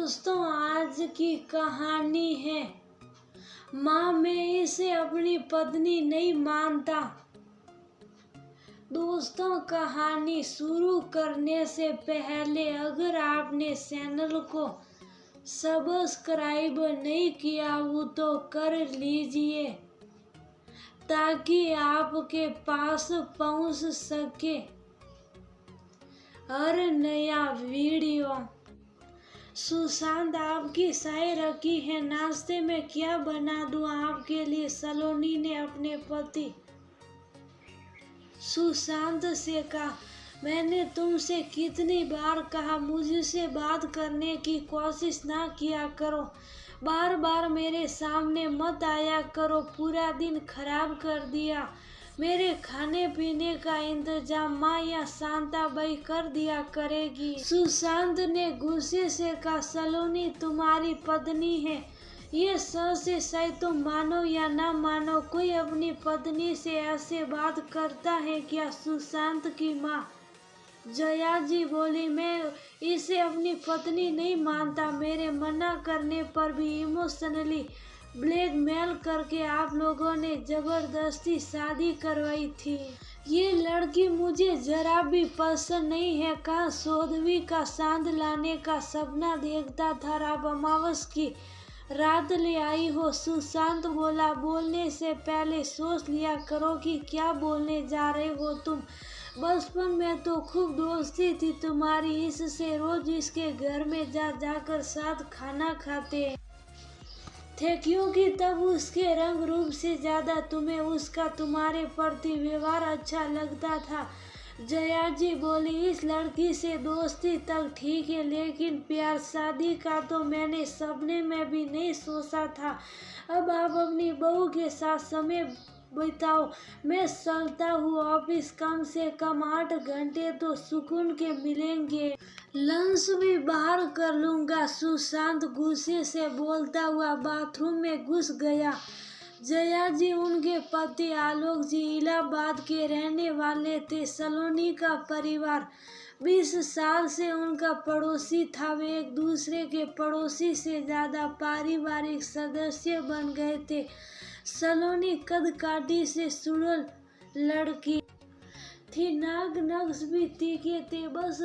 दोस्तों, आज की कहानी है माँ मैं इसे अपनी पत्नी नहीं मानता। दोस्तों, कहानी शुरू करने से पहले अगर आपने चैनल को सब्सक्राइब नहीं किया हो तो कर लीजिए ताकि आपके पास पहुंच सके हर नया वीडियो। सुशांत, आपकी चाय रखी है, नाश्ते में क्या बना दूं आपके लिए? सलोनी ने अपने पति सुशांत से कहा। मैंने तुमसे कितनी बार कहा मुझसे बात करने की कोशिश ना किया करो, बार बार मेरे सामने मत आया करो, पूरा दिन खराब कर दिया। मेरे खाने पीने का इंतजाम माँ या शांताबाई कर दिया करेगी। सुशांत ने गुस्से से कहा, सलोनी तुम्हारी पत्नी है, ये सच से सही तुम मानो या ना मानो, कोई अपनी पत्नी से ऐसे बात करता है क्या? सुशांत की माँ जया जी बोली, मैं इसे अपनी पत्नी नहीं मानता। मेरे मना करने पर भी इमोशनली ब्लैकमेल करके आप लोगों ने जबरदस्ती शादी करवाई थी। ये लड़की मुझे जरा भी पसंद नहीं है। कहा चौदहवीं का चांद लाने का सपना देखता था, अब अमावस की रात ले आई हो। सुशांत बोला, बोलने से पहले सोच लिया करो कि क्या बोलने जा रहे हो तुम। बचपन में तो खूब दोस्ती थी तुम्हारी, इससे रोज इसके घर में जाकर साथ खाना खाते थे, क्योंकि तब उसके रंग रूप से ज्यादा तुम्हें उसका तुम्हारे प्रति व्यवहार अच्छा लगता था। जया जी बोली, इस लड़की से दोस्ती तक ठीक है, लेकिन प्यार शादी का तो मैंने सपने में भी नहीं सोचा था। अब आप अपनी बहू के साथ समय बिताओ, मैं चलता हूँ ऑफिस, कम से कम 8 घंटे तो सुकून के मिलेंगे, लंच भी बाहर कर लूंगा। सुशांत गुस्से से बोलता हुआ बाथरूम में घुस गया। जया जी, उनके पति आलोक जी इलाहाबाद के रहने वाले थे। सलोनी का परिवार 20 साल से उनका पड़ोसी था। वे एक दूसरे के पड़ोसी से ज्यादा पारिवारिक सदस्य बन गए थे। सलोनी कद काठी से सुडौल लड़की थी, नाक नक्श भी तीखे थे, बस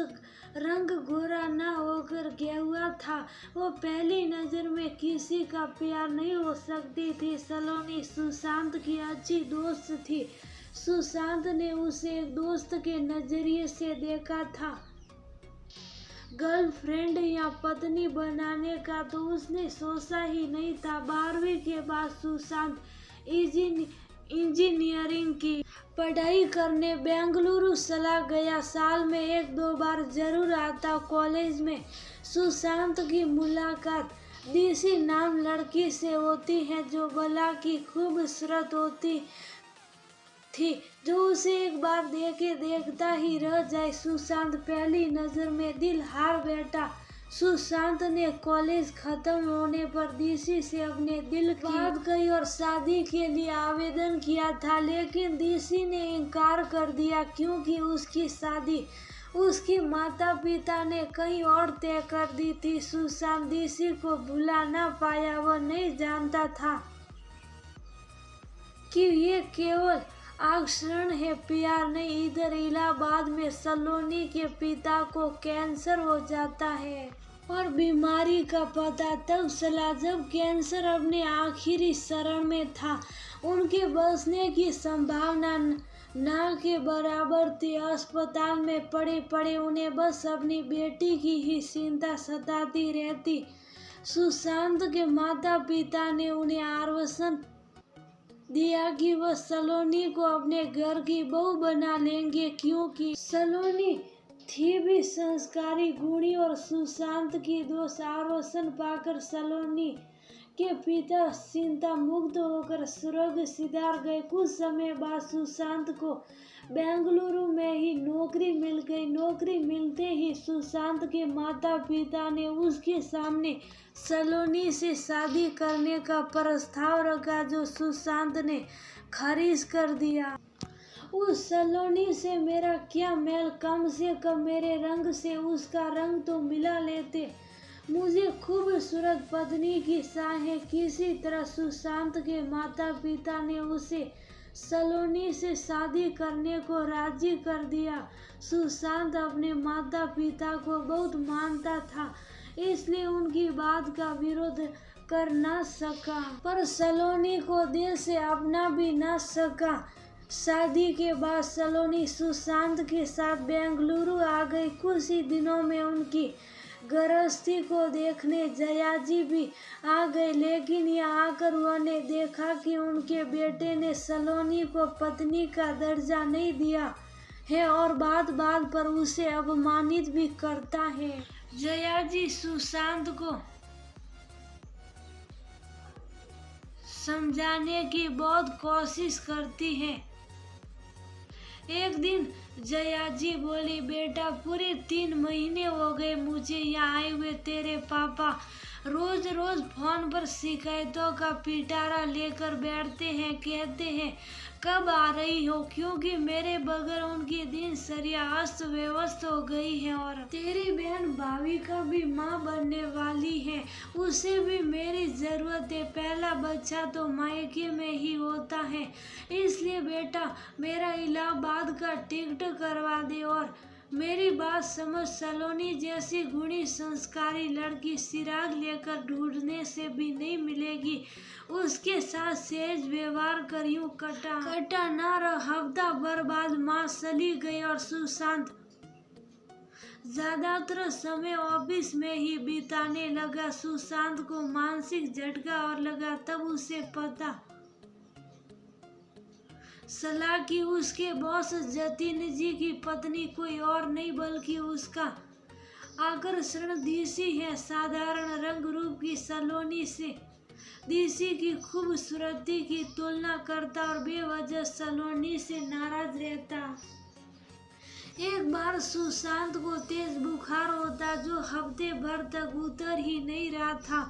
रंग गोरा ना होकर गेहुआ था। वो पहली नजर में किसी का प्यार नहीं हो सकती थी। सलोनी सुशांत की अच्छी दोस्त थी। सुशांत ने उसे एक दोस्त के नजरिए से देखा था, गर्लफ्रेंड या पत्नी बनाने का तो उसने सोचा ही नहीं था। 12वीं के बाद सुशांत इंजीनियरिंग की पढ़ाई करने बेंगलुरु चला गया। साल में 1-2 बार जरूर आता। कॉलेज में सुशांत की मुलाकात दिशी नाम लड़की से होती है, जो बला की खूबसूरत होती थी, जो उसे एक बार देखे देखता ही रह जाए। सुशांत पहली नजर में दिल हार बैठा। सुशांत ने कॉलेज खत्म होने पर दिशी से अपने दिल की बात कही और शादी के लिए आवेदन किया था, लेकिन दिशी ने इनकार कर दिया, क्योंकि उसकी शादी उसके माता पिता ने कहीं और तय कर दी थी। सुशांत दिशी को भुला ना पाया। वह नहीं जानता था कि ये केवल आकर्षण है, प्यार नहीं। इधर इलाहाबाद में सलोनी के पिता को कैंसर हो जाता है और बीमारी का पता तब चला जब कैंसर अपने आखिरी चरण में था। उनके बचने की संभावना ना के बराबर थी। अस्पताल में पड़े पड़े उन्हें बस अपनी बेटी की ही चिंता सताती रहती। सुशांत के माता पिता ने उन्हें आश्वासन दिया कि वह सलोनी को अपने घर की बहू बना लेंगे, क्योंकि सलोनी थी भी संस्कारी, गुणी और सुशांत की दोस्त। आश्वासन पाकर सलोनी के पिता चिंता मुक्त होकर स्वर्ग सिधार गए। कुछ समय बाद सुशांत को बेंगलुरु में ही नौकरी मिल गई। नौकरी मिलते ही सुशांत के माता पिता ने उसके सामने सलोनी से शादी करने का प्रस्ताव रखा, जो सुशांत ने खारिज कर दिया। उस सलोनी से मेरा क्या मेल, कम से कम मेरे रंग से उसका रंग तो मिला लेते। मुझे खूबसूरत पत्नी की चाह है। किसी तरह सुशांत के माता पिता ने उसे सलोनी से शादी करने को राजी कर दिया। सुशांत अपने माता पिता को बहुत मानता था, इसलिए उनकी बात का विरोध कर न सका, पर सलोनी को दिल से अपना भी न सका। शादी के बाद सलोनी सुशांत के साथ बेंगलुरु आ गई। कुछ ही दिनों में उनकी गृहस्थी को देखने जयाजी भी आ गए, लेकिन यहाँ आकर उन्होंने देखा कि उनके बेटे ने सलोनी को पत्नी का दर्जा नहीं दिया है और बात बात पर उसे अपमानित भी करता है। जयाजी सुशांत को समझाने की बहुत कोशिश करती है। एक दिन जयाजी बोली, बेटा पूरे 3 महीने हो गए मुझे यहाँ आए हुए। तेरे पापा रोज रोज फोन पर शिकायतों का पिटारा लेकर बैठते हैं, कहते हैं कब आ रही हो, क्योंकि मेरे बगैर उनकी दिनचर्या अस्त व्यस्त हो गई है। और तेरी बहन भाविका भी माँ बनने वाली है, उसे भी मेरी जरूरत है। पहला बच्चा तो मायके में ही होता है, इसलिए बेटा मेरा इलाहाबाद का टिकट करवा दे और मेरी बात समझ। सलोनी जैसी गुणी संस्कारी लड़की चिराग लेकर ढूंढने से भी नहीं मिलेगी। उसके साथ सहज व्यवहार कर यूं कटा ना रहा। हफ्ता भर बाद माँ चली गई और सुशांत ज्यादातर समय ऑफिस में ही बिताने लगा। सुशांत को मानसिक झटका और लगा, तब उसे पता चला कि उसके बॉस जतिन जी की पत्नी कोई और नहीं बल्कि उसका आकर्षण दीसी है। साधारण रंग रूप की सलोनी से दीसी की खूबसूरती की तुलना करता और बेवजह सलोनी से नाराज रहता। एक बार सुशांत को तेज बुखार होता, जो हफ्ते भर तक उतर ही नहीं रहा था।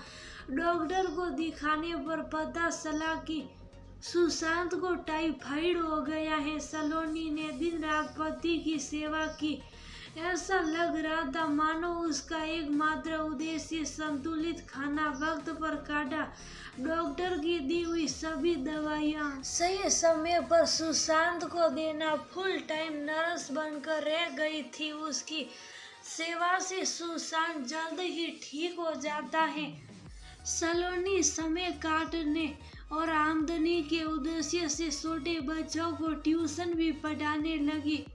डॉक्टर को दिखाने पर पता चला कि सुशांत को टाइफाइड हो गया है। सलोनी ने दिन रात पति की सेवा की। ऐसा लग रहा था मानो उसका एकमात्र उद्देश्य संतुलित खाना वक्त पर काटा। डॉक्टर की दी हुई सभी दवाइयाँ सही समय पर सुशांत को देना, फुल टाइम नर्स बनकर रह गई थी। उसकी सेवा से सुशांत जल्द ही ठीक हो जाता है। सलोनी समय काटने और आमदनी के उद्देश्य से छोटे बच्चों को ट्यूशन भी पढ़ाने लगी।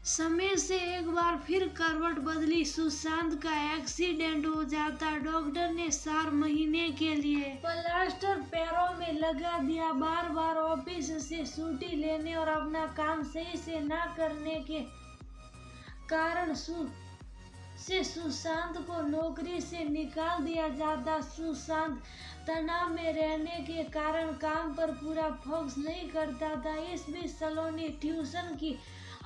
समय से एक बार फिर करवट बदली। सुशांत का एक्सीडेंट हो जाता। डॉक्टर ने 4 महीने के लिए प्लास्टर पैरों में लगा दिया। बार बार ऑफिस से छुट्टी लेने और अपना काम सही से ना करने के कारण सुशांत को नौकरी से निकाल दिया जाता। सुशांत तनाव में रहने के कारण काम पर पूरा फोकस नहीं करता था। इस बीच सलोनी ट्यूशन की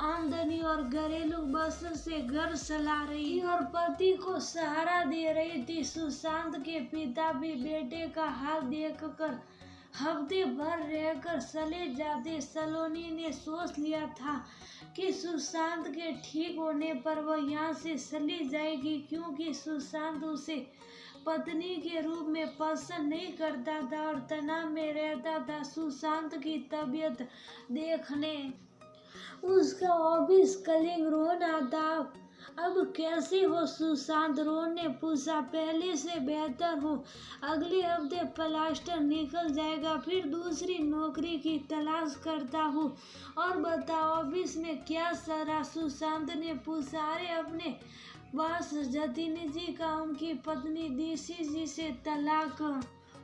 आमदनी और घरेलू बसर से घर चला रही और पति को सहारा दे रही थी। सुशांत के पिता भी बेटे का हाल देखकर हफ्ते भर रहकर चले जाते। सलोनी ने सोच लिया था कि सुशांत के ठीक होने पर वह यहाँ से चली जाएगी, क्योंकि सुशांत उसे पत्नी के रूप में पसंद नहीं करता था और तनाव में रहता था। सुशांत की तबीयत देखने उसका ऑफिस कलीग रोहन आता। अब कैसे हो सुशांत? रोहन ने पूछा। पहले से बेहतर हूँ, अगले हफ्ते प्लास्टर निकल जाएगा, फिर दूसरी नौकरी की तलाश करता हूँ। और बताओ ऑफिस में क्या सारा? सुशांत ने पूछा। अरे अपने बॉस जतिन जी का उनकी पत्नी दीसी जी से तलाक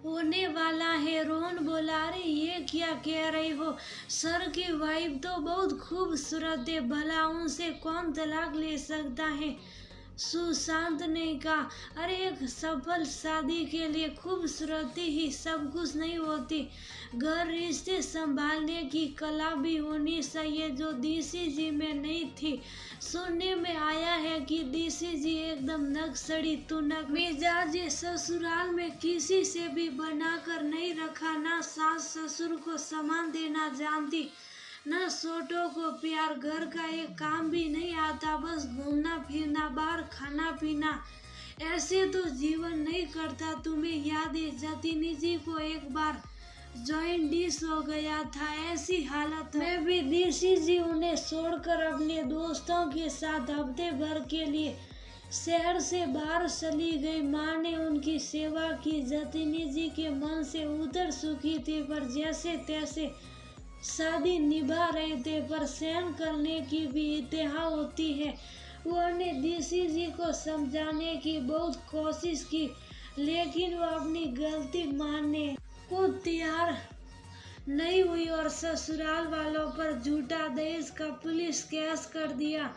होने वाला है। रोहन बोला। अरे ये क्या कह रही हो? सर की वाइफ तो बहुत खूबसूरत है, भला उनसे कौन तलाक ले सकता है? सुशांत ने कहा। अरे एक सफल शादी के लिए खूबसूरती ही सब कुछ नहीं होती, घर रिश्ते संभालने की कला भी होनी चाहिए, जो दीसी जी में नहीं थी। सुनने में आया है कि दीसी जी एकदम नक्सड़ी तुनक मिजाज, ससुराल में किसी से भी बनाकर नहीं रखा, ना सास ससुर को सामान देना जानती, न छोटों को प्यार, घर का एक काम भी नहीं आता, बस घूमना फिरना, बाहर खाना पीना, ऐसे तो जीवन नहीं करता। तुम्हें याद है जतिन जी को एक बार जॉइंटिस हो गया था, ऐसी हालत में भी देसी जी उन्हें छोड़कर अपने दोस्तों के साथ हफ्ते भर के लिए शहर से बाहर चली गई। माँ ने उनकी सेवा की। जतिन जी के मन से उतर चुकी थी, पर जैसे तैसे शादी निभा रहे थे, पर सहन करने की भी इंतहा होती है। उन्होंने देसी जी को समझाने की बहुत कोशिश की, लेकिन वो अपनी गलती मानने को तैयार नहीं हुई और ससुराल वालों पर झूठा दहेज का पुलिस केस कर दिया।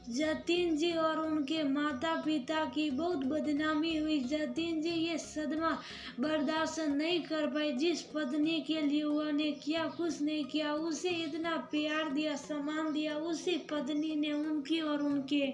जतिन जी और उनके माता पिता की बहुत बदनामी हुई। जतिन जी ये सदमा बर्दाश्त नहीं कर पाए। जिस पत्नी के लिए उन्होंने कुछ नहीं किया, उसे इतना प्यार दिया, सम्मान दिया, उसी पत्नी ने उनकी और उनके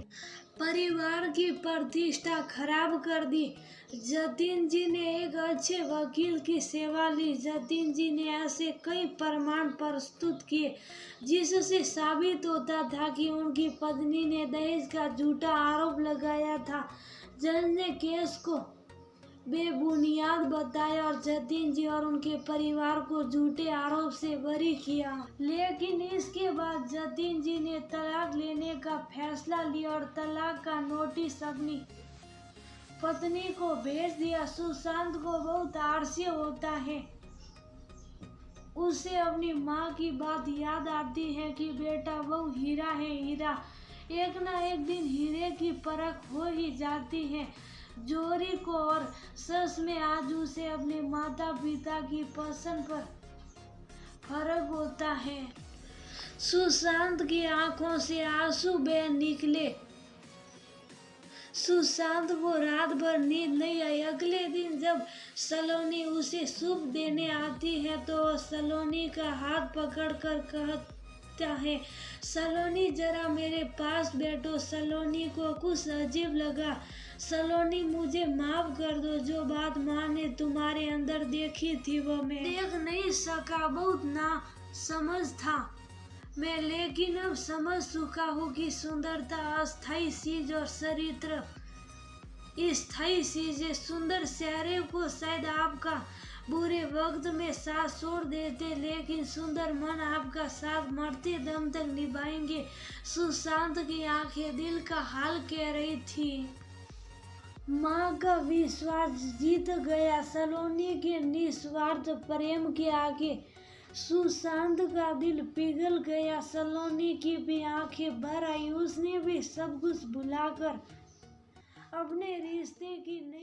परिवार की प्रतिष्ठा खराब कर दी। जतिन जी ने एक अच्छे वकील की सेवा ली। जतिन जी ने ऐसे कई प्रमाण प्रस्तुत किए जिससे साबित होता था कि उनकी पत्नी ने दहेज का झूठा आरोप लगाया था। जज ने केस को बेबुनियाद बताया और जतिन जी और उनके परिवार को झूठे आरोप से बरी किया। लेकिन इसके बाद जतिन जी ने तलाक लेने का फैसला लिया और तलाक का नोटिस अपनी पत्नी को भेज दिया। सुशांत को बहुत आलस्य होता है। उसे अपनी माँ की बात याद आती है कि बेटा वो हीरा है, हीरा एक ना एक दिन हीरे की परख हो ही जाती है। जोहरी को और सच में आज उसे अपने माता पिता की पसंद पर फर्क होता है। सुशांत की आंखों से आंसू बह निकले। सुशांत को रात भर नींद नहीं आई। अगले दिन जब सलोनी उसे सूप देने आती है तो वह सलोनी का हाथ पकड़कर कहता है, सलोनी जरा मेरे पास बैठो। सलोनी को कुछ अजीब लगा। सलोनी मुझे माफ कर दो, जो बात माँ ने तुम्हारे अंदर देखी थी वो मैं देख नहीं सका, बहुत ना समझ था मैं, लेकिन अब समझ चुका हूँ कि सुंदरता अस्थायी चीज और चरित्र स्थायी चीज है। सुंदर चेहरे को शायद आपका बुरे वक्त में साथ छोड़ देते, लेकिन सुंदर मन आपका साथ मरते दम तक निभाएंगे। सुशांत की आंखें दिल का हाल कह रही थी। माँ का विश्वास जीत गया। सलोनी के निस्वार्थ प्रेम के आगे सुशांत का दिल पिघल गया। सलोनी की भी आंखें भर आई। उसने भी सब कुछ भुलाकर अपने रिश्ते की नई